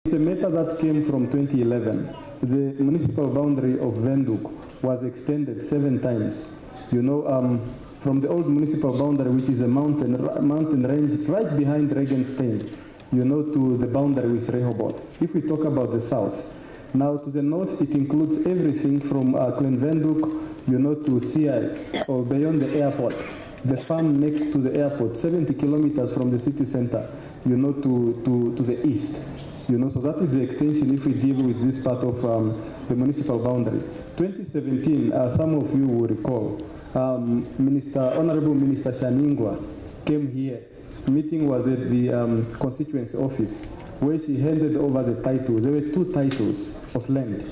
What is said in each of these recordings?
It's a matter that came from 2011. The municipal boundary of Windhoek was extended 7 times. You know, from the old municipal boundary, which is a mountain range right behind Regenstein, you know, to the boundary with Rehoboth. If we talk about the south, now to the north, it includes everything from Windhoek, you know, to CIS or beyond the airport. The farm next to the airport, 70 kilometers from the city center, you know, to the east. You know, so that is the extension if we deal with this part of the municipal boundary. 2017, some of you will recall, Honorable Minister Shaningwa came here. The meeting was at the constituency office where she handed over the title. There were 2 titles of land.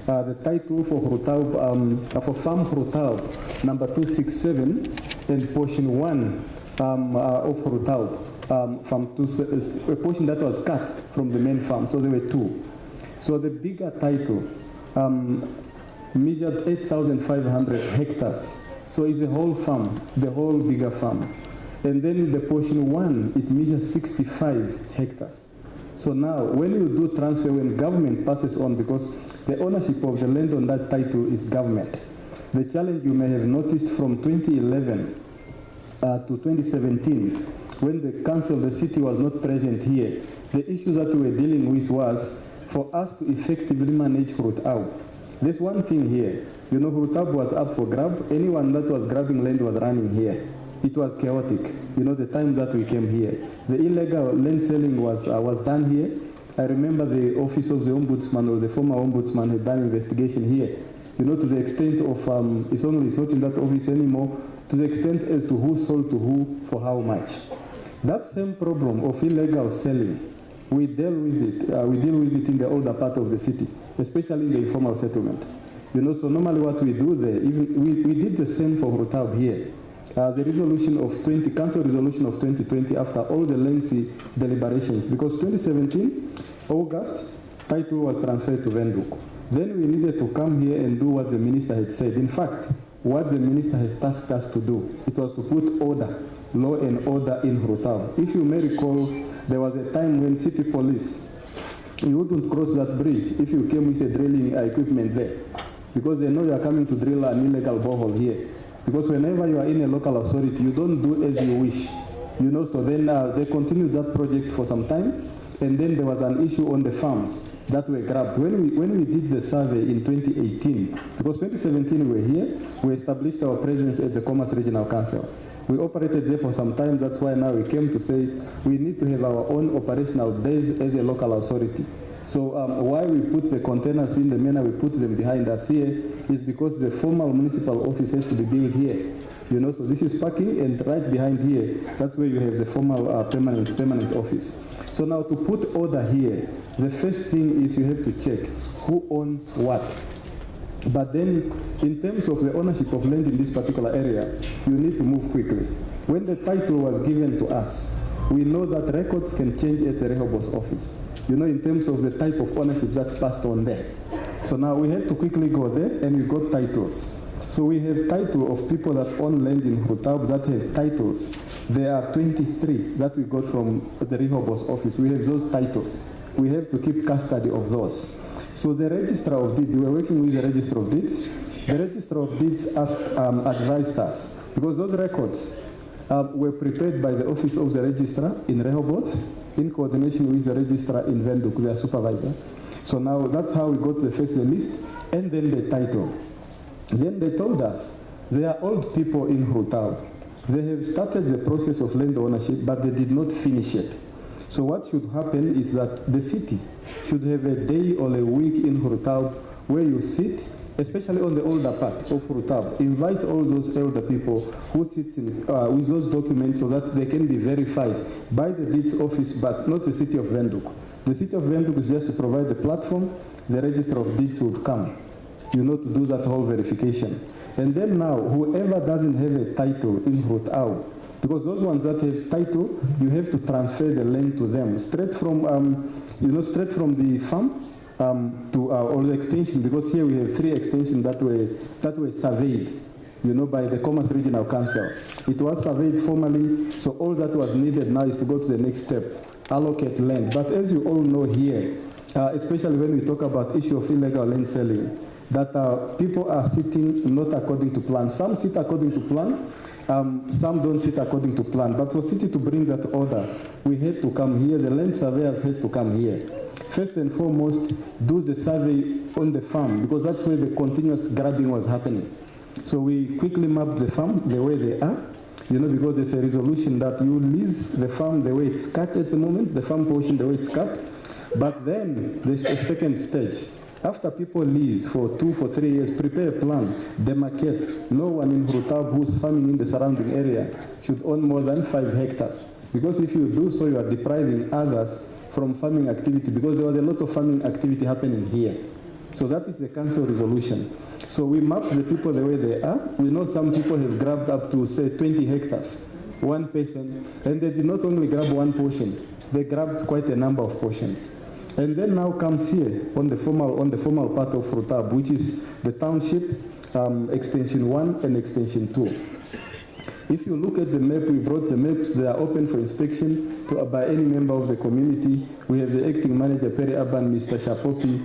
The title for GROOT-AUB, for Farm GROOT-AUB, number 267, and portion 1 of GROOT-AUB. A portion that was cut from the main farm, so there were 2. So the bigger title measured 8,500 hectares. So it's the whole farm, the whole bigger farm. And then the portion 1, it measures 65 hectares. So now, when you do transfer, when government passes on, because the ownership of the land on that title is government, the challenge you may have noticed from 2011 to 2017, when the council, the city was not present here, the issue that we were dealing with was for us to effectively manage GROOT-AUB. There's one thing here, you know, GROOT-AUB was up for grab. Anyone that was grabbing land was running here. It was chaotic, you know, the time that we came here. The illegal land selling was done here. I remember the office of the ombudsman or the former ombudsman had done investigation here, you know, to the extent of, it's not in that office anymore, to the extent as to who sold to who for how much. That same problem of illegal selling, we deal with it in the older part of the city, especially in the informal settlement. You know, so normally what we do there, even we did the same for GROOT-AUB here. The resolution of council resolution of 2020 after all the lengthy deliberations, because 2017, August, title was transferred to Windhoek. Then we needed to come here and do what the minister had said. In fact, what the minister has tasked us to do, it was to put order, law and order in GROOT-AUB. If you may recall, there was a time when city police, you wouldn't cross that bridge if you came with a drilling equipment there, because they know you are coming to drill an illegal borehole here. Because whenever you are in a local authority, you don't do as you wish. You know, so then they continued that project for some time, and then there was an issue on the farms that were grabbed. When we did the survey in 2018, because 2017 we were here, we established our presence at the Commerce Regional Council. We operated there for some time. That's why now we came to say we need to have our own operational base as a local authority. So why we put the containers in the manner we put them behind us here is because the formal municipal office has to be built here. You know, so this is parking, and right behind here, that's where you have the formal permanent office. So now to put order here, the first thing is you have to check who owns what. But then, in terms of the ownership of land in this particular area, you need to move quickly. When the title was given to us, we know that records can change at the Rehoboth office. You know, in terms of the type of ownership that's passed on there. So now we had to quickly go there, and we got titles. So we have title of people that own land in GROOT-AUB that have titles. There are 23 that we got from the Rehoboth office. We have those titles. We have to keep custody of those. So the Register of Deeds, we were working with the Register of Deeds. The Register of Deeds advised us, because those records were prepared by the Office of the Registrar in Rehoboth, in coordination with the Registrar in Windhoek, their supervisor. So now that's how we got the first list, and then the title. Then they told us there are old people in GROOT-AUB. They have started the process of land ownership, but they did not finish it. So what should happen is that the city should have a day or a week in GROOT-AUB where you sit, especially on the older part of GROOT-AUB. Invite all those elder people who sit in, with those documents so that they can be verified by the deeds office, but not the city of Windhoek. The city of Windhoek is just to provide the platform. The Register of Deeds would come, you know, to do that whole verification. And then now, whoever doesn't have a title in GROOT-AUB, because those ones that have title, you have to transfer the land to them, straight from, you know, straight from the farm to all the extension, because here we have 3 extensions that were surveyed, you know, by the Commerce Regional Council. It was surveyed formally, so all that was needed now is to go to the next step, allocate land. But as you all know here, especially when we talk about issue of illegal land selling, that people are sitting not according to plan. Some sit according to plan, some don't sit according to plan. But for city to bring that order, we had to come here, the land surveyors had to come here. First and foremost, do the survey on the farm, because that's where the continuous grabbing was happening. So we quickly mapped the farm the way they are, because there's a resolution that you lease the farm the way it's cut at the moment, the farm portion the way it's cut. But then there's a second stage. After people lease for 2 for 3 years, prepare a plan, demarcate. No one in GROOT-AUB who's farming in the surrounding area should own more than 5 hectares. Because if you do so, you are depriving others from farming activity, because there was a lot of farming activity happening here. So that is the council resolution. So we mapped the people the way they are. We know some people have grabbed up to, say, 20 hectares, one person, and they did not only grab one portion, they grabbed quite a number of portions. And then now comes here on the formal part of GROOT-AUB, which is the township, extension 1 and extension 2. If you look at the map, we brought the maps, they are open for inspection by any member of the community. We have the acting manager, Peri-Urban, Mr. Shapopi.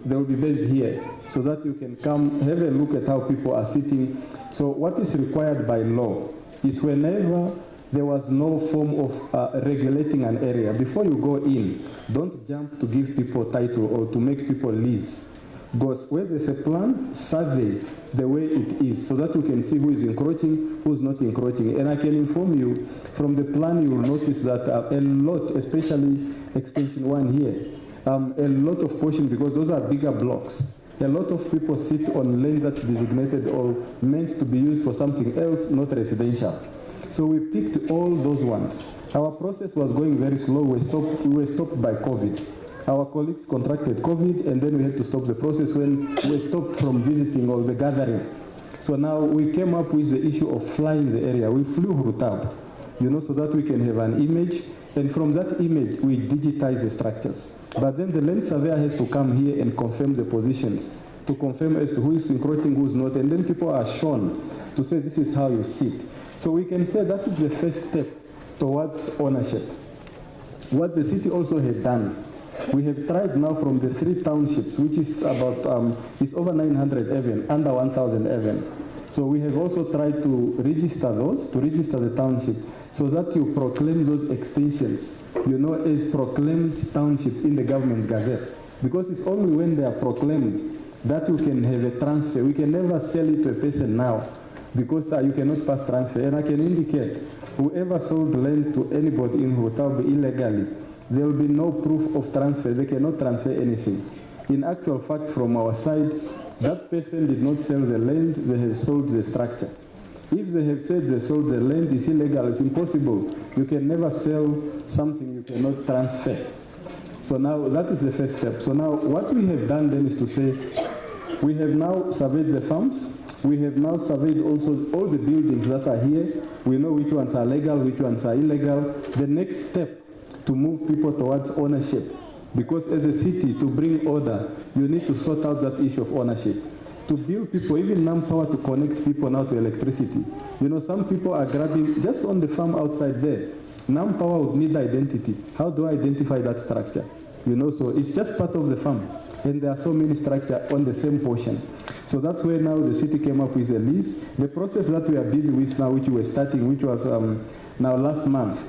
They will be based here so that you can come, have a look at how people are sitting. So what is required by law is whenever there was no form of regulating an area, before you go in, don't jump to give people title or to make people lease. Because where there's a plan, survey the way it is so that you can see who is encroaching, who's not encroaching. And I can inform you, from the plan you will notice that a lot, especially extension 1 here, a lot of portion, because those are bigger blocks. A lot of people sit on land that's designated or meant to be used for something else, not residential. So we picked all those ones. Our process was going very slow. We were stopped by COVID. Our colleagues contracted COVID, and then we had to stop the process when we were stopped from visiting or the gathering. So now we came up with the issue of flying the area. We flew GROOT-AUB, so that we can have an image, and from that image we digitize the structures. But then the land surveyor has to come here and confirm the positions, to confirm as to who is encroaching, who is not, and then people are shown to say this is how you sit. So we can say that is the first step towards ownership. What the city also had done, we have tried now from the 3 townships, which is about, it's over 900 even, under 1,000 even. So we have also tried to register those, to register the township, so that you proclaim those extensions, as proclaimed township in the government gazette. Because it's only when they are proclaimed that you can have a transfer. We can never sell it to a person now, because you cannot pass transfer. And I can indicate, whoever sold land to anybody in GROOT-AUB illegally, there will be no proof of transfer. They cannot transfer anything. In actual fact, from our side, that person did not sell the land, they have sold the structure. If they have said they sold the land, it's illegal, it's impossible. You can never sell something you cannot transfer. So now that is the first step. So now what we have done then is to say, we have now surveyed the farms, we have now surveyed also all the buildings that are here. We know which ones are legal, which ones are illegal. The next step to move people towards ownership, because as a city, to bring order, you need to sort out that issue of ownership. To build people, even manpower to connect people now to electricity. Some people are grabbing just on the farm outside there. Manpower would need identity. How do I identify that structure? So it's just part of the farm. And there are so many structures on the same portion. So that's where now the city came up with a lease. The process that we are busy with now, which we were starting, which was now last month,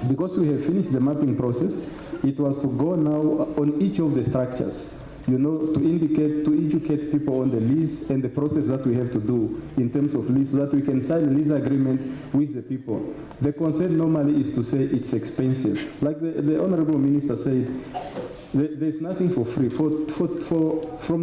because we have finished the mapping process, it was to go now on each of the structures, to indicate, to educate people on the lease and the process that we have to do in terms of lease, so that we can sign a lease agreement with the people. The concern normally is to say it's expensive. Like the Honorable Minister said, there's nothing for free. From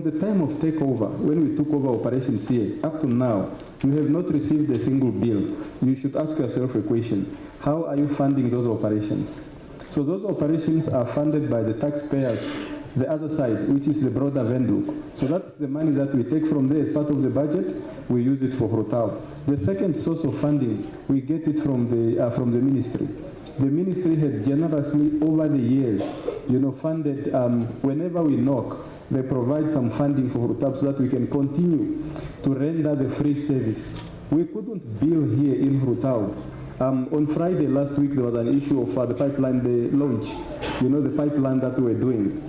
the time of takeover, when we took over operations here, up to now, you have not received a single bill. You should ask yourself a question. How are you funding those operations? So those operations are funded by the taxpayers, the other side, which is the broader vendor. So that's the money that we take from there as part of the budget. We use it for GROOT-AUB. The second source of funding, we get it from the ministry. The ministry had generously, over the years, funded, whenever we knock, they provide some funding for GROOT-AUB so that we can continue to render the free service. We couldn't build here in GROOT-AUB On Friday last week, there was an issue of the pipeline, the launch, the pipeline that we were doing.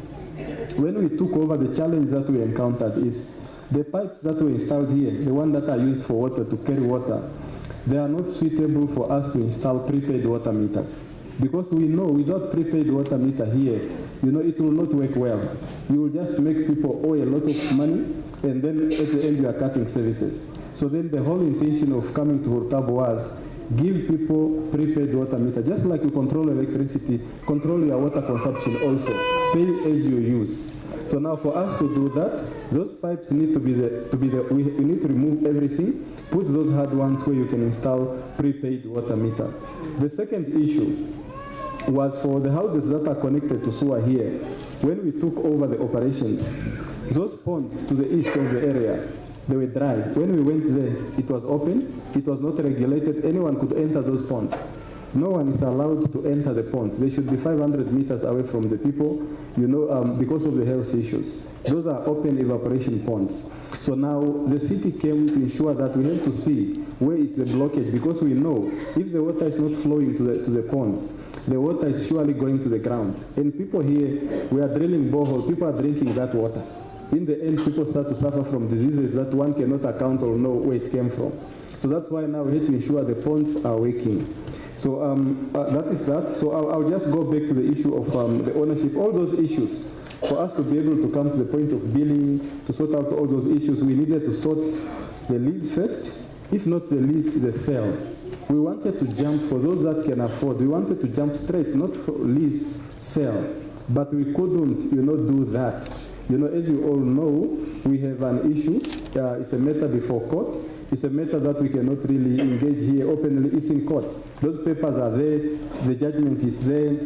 When we took over, the challenge that we encountered is the pipes that were installed here, the ones that are used for water, to carry water, they are not suitable for us to install prepaid water meters. Because we know without prepaid water meter here, it will not work well. You will just make people owe a lot of money, and then at the end you are cutting services. So then the whole intention of coming to GROOT-AUB was give people prepaid water meter. Just like you control electricity, control your water consumption also. Pay as you use. So now for us to do that, those pipes need to be we need to remove everything, put those hard ones where you can install prepaid water meter. The second issue was for the houses that are connected to sewer here. When we took over the operations, those ponds to the east of the area, they were dry. When we went there, it was open, it was not regulated, anyone could enter those ponds. No one is allowed to enter the ponds. They should be 500 meters away from the people, because of the health issues. Those are open evaporation ponds. So now the city came to ensure that we have to see where is the blockage, because we know if the water is not flowing to the ponds, the water is surely going to the ground. And people here, we are drilling borehole, people are drinking that water. In the end, people start to suffer from diseases that one cannot account or know where it came from. So that's why now we have to ensure the ponds are working. So that is that. So I'll just go back to the issue of the ownership. All those issues, for us to be able to come to the point of billing, to sort out all those issues, we needed to sort the lease first. If not the lease, the sale. We wanted to jump, for those that can afford, we wanted to jump straight, not for lease, sell. But we couldn't, do that. As you all know, we have an issue. It's a matter before court. It's a matter that we cannot really engage here openly. It's in court. Those papers are there. The judgment is there.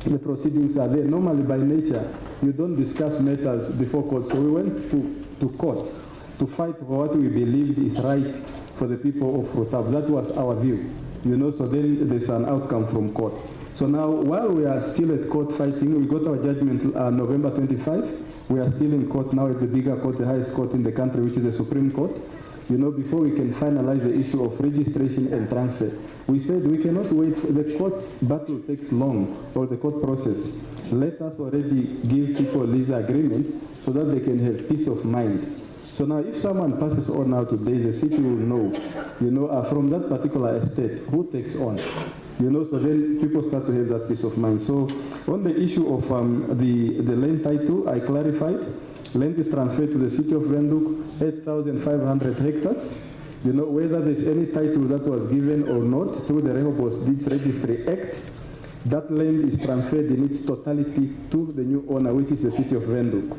The proceedings are there. Normally, by nature, you don't discuss matters before court. So we went to court to fight for what we believed is right for the people of GROOT-AUB. That was our view. So then there's an outcome from court. So now, while we are still at court fighting, we got our judgment November 25. We are still in court now at the bigger court, the highest court in the country, which is the Supreme Court. Before we can finalize the issue of registration and transfer, we said we cannot wait. The court battle takes long, or the court process. Let us already give people lease agreements so that they can have peace of mind. So now if someone passes on now today, the city will know, from that particular estate, who takes on. So then people start to have that peace of mind. So on the issue of the land title, I clarified. Land is transferred to the city of Windhoek, 8,500 hectares. Whether there's any title that was given or not through the Rehoboth Deeds Registry Act, that land is transferred in its totality to the new owner, which is the city of Windhoek.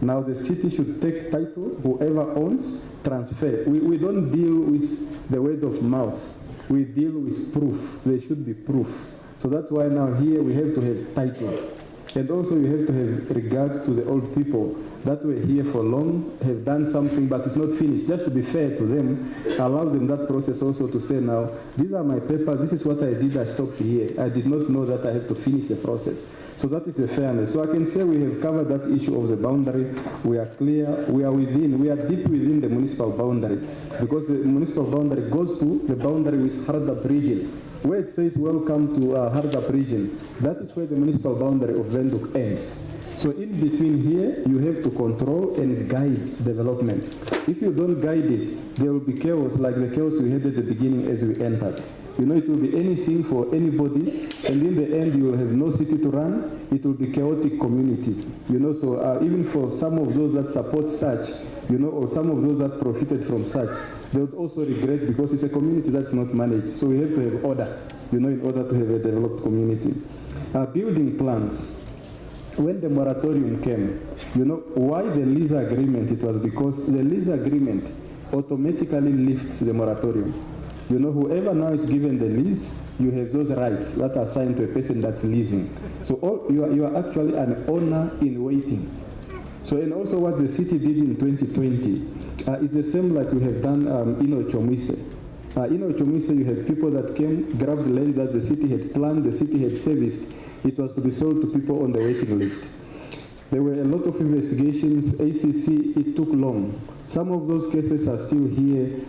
Now the city should take title, whoever owns, transfer. We don't deal with the word of mouth. We deal with proof. There should be proof. So that's why now here we have to have title. And also you have to have regard to the old people that were here for long, have done something, but it's not finished. Just to be fair to them, allow them that process also to say now, these are my papers, this is what I did, I stopped here. I did not know that I have to finish the process. So that is the fairness. So I can say we have covered that issue of the boundary. We are clear, we are deep within the municipal boundary, because the municipal boundary goes to the boundary with Hardap region. Where it says welcome to Hardap region, that is where the municipal boundary of Windhoek ends. So in between here, you have to control and guide development. If you don't guide it, there will be chaos like the chaos we had at the beginning as we entered. It will be anything for anybody, and in the end, you will have no city to run. It will be chaotic community. So even for some of those that support such, or some of those that profited from such, they would also regret, because it's a community that's not managed. So we have to have order, in order to have a developed community. Building plans. When the moratorium came, why the lease agreement? It was because the lease agreement automatically lifts the moratorium. Whoever now is given the lease, you have those rights that are assigned to a person that's leasing. So you are actually an owner in waiting. So, and also what the city did in 2020 is the same like we have done in Ochomwise. In Ochomwise, you had people that came, grabbed land that the city had planned, the city had serviced. It was to be sold to people on the waiting list. There were a lot of investigations, ACC, it took long. Some of those cases are still here.